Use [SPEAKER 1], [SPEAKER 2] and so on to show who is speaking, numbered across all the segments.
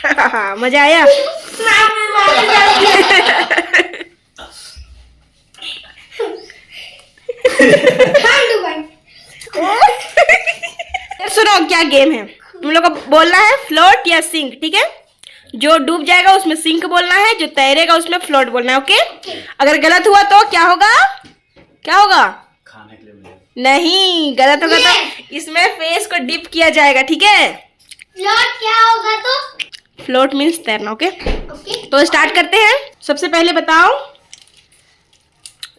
[SPEAKER 1] हाँ, मजा आया। सुनो क्या गेम है, तुम लोग को बोलना है फ्लोट या सिंक, ठीक है? जो डूब जाएगा उसमें सिंक बोलना है, जो तैरेगा उसमें फ्लोट बोलना है, ओके? अगर गलत हुआ तो क्या होगा? क्या होगा?
[SPEAKER 2] खाने के लिए मिलेगा।
[SPEAKER 1] नहीं, गलत होगा तो इसमें फेस को डिप किया जाएगा, ठीक है?
[SPEAKER 3] फ्लोट क्या होगा तो?
[SPEAKER 1] फ्लोट मीन्स तैरना, ओके?
[SPEAKER 3] ओके।
[SPEAKER 1] तो स्टार्ट करते हैं। सबसे पहले बताओ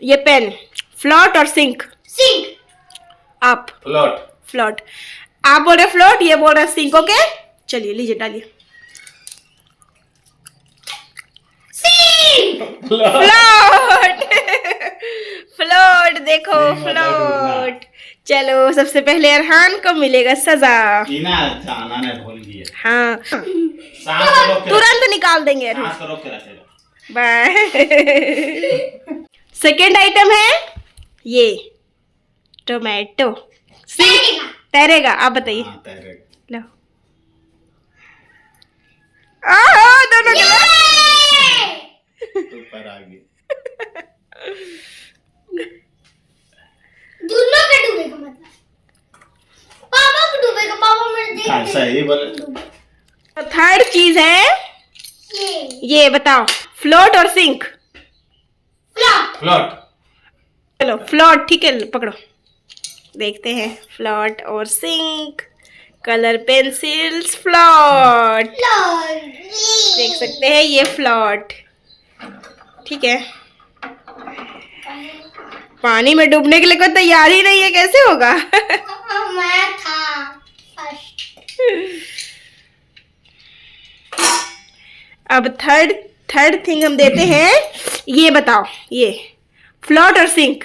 [SPEAKER 1] ये पेन, फ्लोट और सिंक?
[SPEAKER 3] सिंक।
[SPEAKER 1] आप
[SPEAKER 2] फ्लोट।
[SPEAKER 1] फ्लोट, आप बोल रहे फ्लोट, ये बोल रहे सिंक, ओके? चलिए लीजिए डालिए। फ्लोट। फ्लोट, देखो फ्लोट। चलो सबसे पहले अरहान को मिलेगा सजा।
[SPEAKER 2] जाना ने भूल गया।
[SPEAKER 1] हाँ,
[SPEAKER 2] सांस को रोक के
[SPEAKER 1] तुरंत निकाल देंगे।
[SPEAKER 2] सांस को रोक के रखेगा।
[SPEAKER 1] बाय। सेकेंड आइटम है ये टोमेटो।
[SPEAKER 3] तैरेगा।
[SPEAKER 1] तैरेगा, आप बताइए।
[SPEAKER 2] हाँ, तैरेगा।
[SPEAKER 1] लो, आहो, दोनों गलत।
[SPEAKER 2] ऊपर आ गई।
[SPEAKER 3] दोनों का डूबेगा मतलब पापा को डूबेगा। पापा मेरे देख
[SPEAKER 2] हाँ, सही बोले।
[SPEAKER 1] थर्ड चीज है ये बताओ, फ्लोट और सिंक?
[SPEAKER 3] फ्लोट।
[SPEAKER 2] फ्लोट।
[SPEAKER 1] चलो फ्लोट, ठीक है, पकड़ो। देखते हैं फ्लोट और सिंक। Colour pencils, float. देख सकते हैं ये फ्लोट, ठीक है? पानी में डूबने के लिए कोई तैयार ही नहीं है, कैसे होगा?
[SPEAKER 3] मैं था फर्स्ट।
[SPEAKER 1] अब थर्ड थिंग हम देते हैं, ये बताओ, ये फ्लोट और सिंक?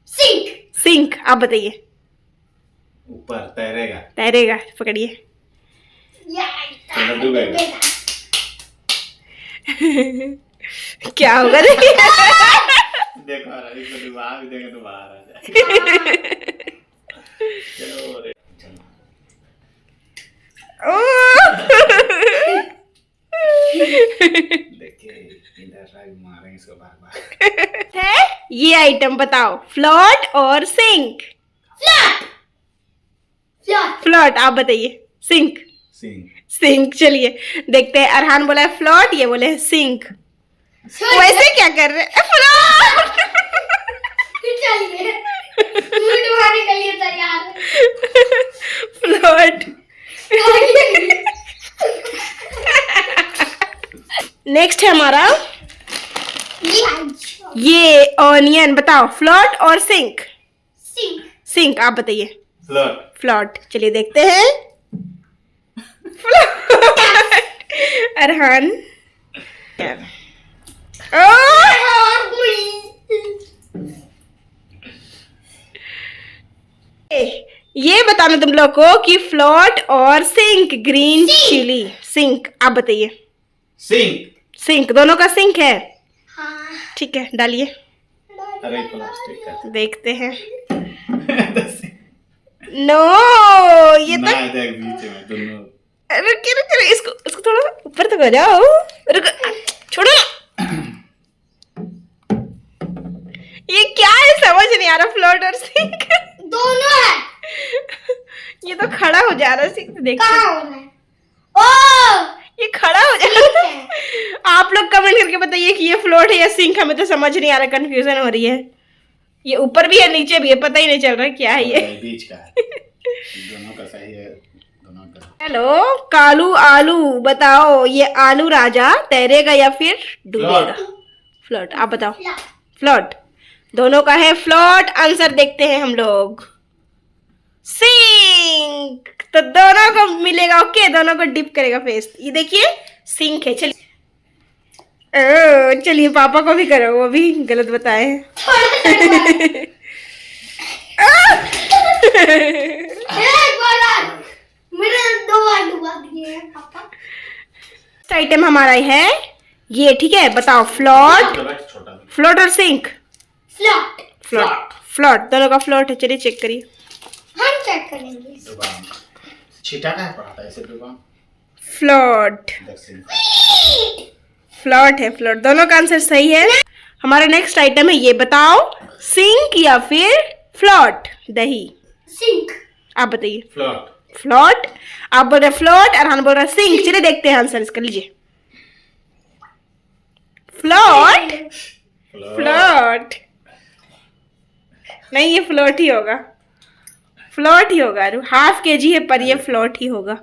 [SPEAKER 3] सिंक।
[SPEAKER 1] सिंक, आप बताइए।
[SPEAKER 2] ऊपर तैरेगा।
[SPEAKER 1] तैरेगा, पकड़िए।
[SPEAKER 2] चलो डूबेगा।
[SPEAKER 1] क्या होगा?
[SPEAKER 2] देखो रवि को डुबा भी देंगे तो बाहर आ जाए। चलो रे, चलो। देखिए इधर रवि मारेंगे इसको बार बार।
[SPEAKER 1] है ये आइटम बताओ, फ्लोट और सिंक?
[SPEAKER 3] फ्लोट। फ्लोट।
[SPEAKER 1] फ्लोट, आप बताइए। सिंक?
[SPEAKER 2] सिंह।
[SPEAKER 1] सिंक, चलिए देखते हैं। अरहान बोला है फ्लोट, ये बोले है सिंक। वैसे क्या कर रहे हैं? फ्लोट।
[SPEAKER 3] चलिए डुबाने के लिए तैयार।
[SPEAKER 1] फ्लोट। नेक्स्ट है हमारा ये ऑनियन, बताओ फ्लोट और सिंक?
[SPEAKER 3] सिंक।
[SPEAKER 1] सिंक, आप बताइए।
[SPEAKER 2] फ्लोट।
[SPEAKER 1] फ्लोट, चलिए देखते हैं। फ्लोट। अरहान ये बताना तुम लोग को कि फ्लोट और सिंक, ग्रीन चिली। सिंक, आप बताइए।
[SPEAKER 2] सिंक।
[SPEAKER 1] सिंक, दोनों का सिंक है,
[SPEAKER 3] हाँ।
[SPEAKER 1] ठीक है, डालिए।
[SPEAKER 2] अरे प्लास्टिक का।
[SPEAKER 1] देखते हैं। नो, ये तो
[SPEAKER 2] ना देख बीच में दोनों।
[SPEAKER 1] रुकिए रुकिए, इसको थोड़ा ऊपर तक हो जाओ। रुको, छोड़ो ना। ये क्या है, समझ नहीं आ रहा। फ्लोट और सिंक
[SPEAKER 3] दोनों है।
[SPEAKER 1] ये तो खड़ा हो जा रहा है सिंक, देखो
[SPEAKER 3] कहाँ हो रहा है? ओ
[SPEAKER 1] ये खड़ा हो जा रहा है। आप लोग कमेंट करके बताइए कि ये फ्लोट है या सिंक, हमें तो समझ नहीं आ रहा, कंफ्यूजन हो रही है। ये ऊपर भी है नीचे भी है, पता ही नहीं चल रहा क्या है ये।
[SPEAKER 2] बीच का है। दोनों का सही है, दोनों का।
[SPEAKER 1] हेलो कालू आलू, बताओ ये आलू राजा तैरेगा या फिर डूबेगा? फ्लोट, आप बताओ। फ्लोट, दोनों का है फ्लोट। आंसर देखते हैं हम लोग। सिंक, तो दोनों को मिलेगा, ओके? दोनों को डिप करेगा फेस। ये देखिए सिंक है। चलिए चलिए पापा को भी करो, वो भी गलत बताए।
[SPEAKER 3] मेरे 2 बार डुबा दिए हैं पापा।
[SPEAKER 1] आइटम हमारा है ये, ठीक है? बताओ फ्लोट, फ्लोट और सिंक?
[SPEAKER 3] फ्लोट।
[SPEAKER 1] फ्लोट, फ्लोट, दोनों का फ्लोट है। चलिए चेक करिए।
[SPEAKER 3] हम चेक करेंगे।
[SPEAKER 2] छिटा का है पड़ा था ऐसे डुबा।
[SPEAKER 1] फ्लोट।
[SPEAKER 2] देख सिंक।
[SPEAKER 1] फ्लोट है, फ्लोट। दोनों का आंसर सही है। हमारा नेक्स्ट आइटम है, ये बताओ सिंक या फिर फ्लोट। दही।
[SPEAKER 3] सिंक।
[SPEAKER 1] आप बताइए।
[SPEAKER 2] फ्लोट।
[SPEAKER 1] फ्लोट। आप बोल रहे फ्लोट, अरहान बोल रहा सिंक। चलिए देखते हैं आंसर इसका, लीजिए। फ्लोट। फ्लोट नहीं, ये फ्लोट ही होगा। फ्लोट ही होगा। 1/2 kg है पर ये फ्लोट ही होगा।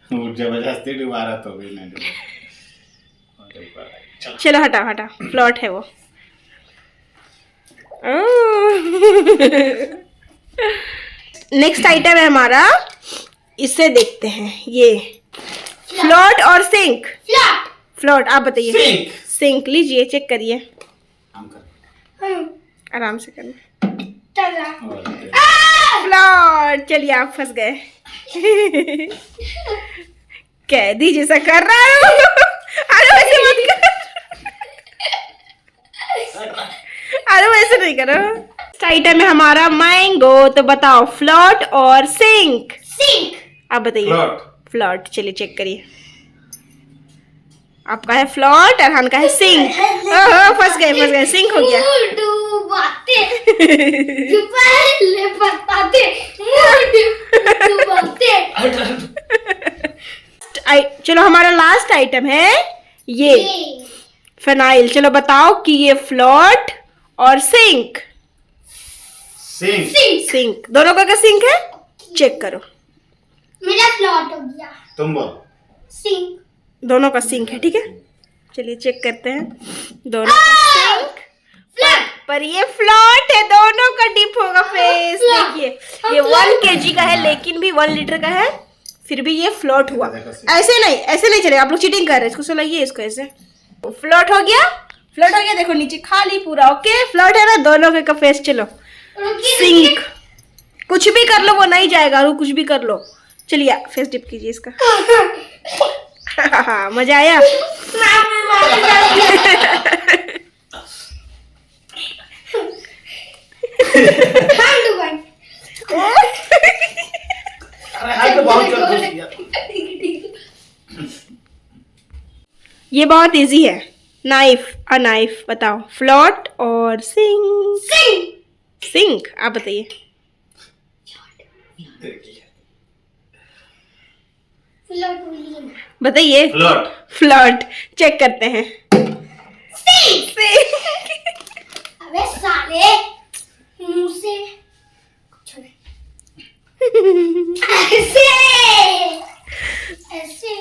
[SPEAKER 2] वो जबरदस्ती डुबा रहा तो भी नहीं डूबा। चलो
[SPEAKER 1] चलो हटा हटा, फ्लोट है वो। नेक्स्ट आइटम है हमारा, इसे देखते हैं। ये फ्लोट और सिंक।
[SPEAKER 3] फ्लैट।
[SPEAKER 1] फ्लोट। आप बताइए।
[SPEAKER 2] सिंक।
[SPEAKER 1] सिंक। लीजिए चेक करिए,
[SPEAKER 2] हम कर।
[SPEAKER 1] आराम से करना।
[SPEAKER 3] चला।
[SPEAKER 2] और
[SPEAKER 1] फ्लोट। चलिए आप फंस गए। कैदी जैसा कर रहा है। अरे वैसे मत कर। अरे वैसे नहीं करो। आइटम है हमारा मैंगो। तो बताओ फ्लोट और सिंक।
[SPEAKER 3] सिंक।
[SPEAKER 1] आप बताइए।
[SPEAKER 2] फ्लोट।
[SPEAKER 1] फ्लोट। चलिए चेक करिए। आपका है फ्लोट, अरहान का है सिंक। ओहो फंस गए, सिंक हो गया।
[SPEAKER 3] डूबाते। पहले बताते। डूबाते।
[SPEAKER 1] चलो हमारा लास्ट आइटम है ये फिनाइल। चलो बताओ कि ये फ्लोट और सिंक।
[SPEAKER 2] सिंक।
[SPEAKER 1] सिंक। दोनों का सिंक है, चेक करो।
[SPEAKER 3] मेरा फ्लॉट हो गया।
[SPEAKER 2] तुम बोल।
[SPEAKER 3] सिंक।
[SPEAKER 1] दोनों का सिंक है, ठीक है। चलिए चेक करते हैं। दोनों का सिंक पर ये फ्लोट है। दोनों का डिप होगा फेस। देखिए ये 1 kg का है लेकिन भी 1 लीटर का है, फिर भी ये फ्लोट हुआ। ऐसे नहीं चलेगा। आप लोग चीटिंग कर रहे हैं। इसको सुलाइए, इसको ऐसे। फ्लोट हो गया, फ्लोट हो गया। देखो नीचे खाली पूरा। ओके फ्लोट है ना दोनों का फेस। चलो सिंक। कुछ भी कर लो वो नहीं जाएगा। वो कुछ भी कर लो। चलिए फेस डिप कीजिए इसका। मजा आया।
[SPEAKER 2] अरे तो बहुत जोर घुस गया।
[SPEAKER 1] ये बहुत इजी है। नाइफ और नाइफ। बताओ फ्लोट और सिंक। सिंक। आप बताइए। बताइए।
[SPEAKER 2] फ्लोट।
[SPEAKER 1] फ्लोट। चेक करते हैं।
[SPEAKER 3] अबे साले मुंह से ऐसे ऐसे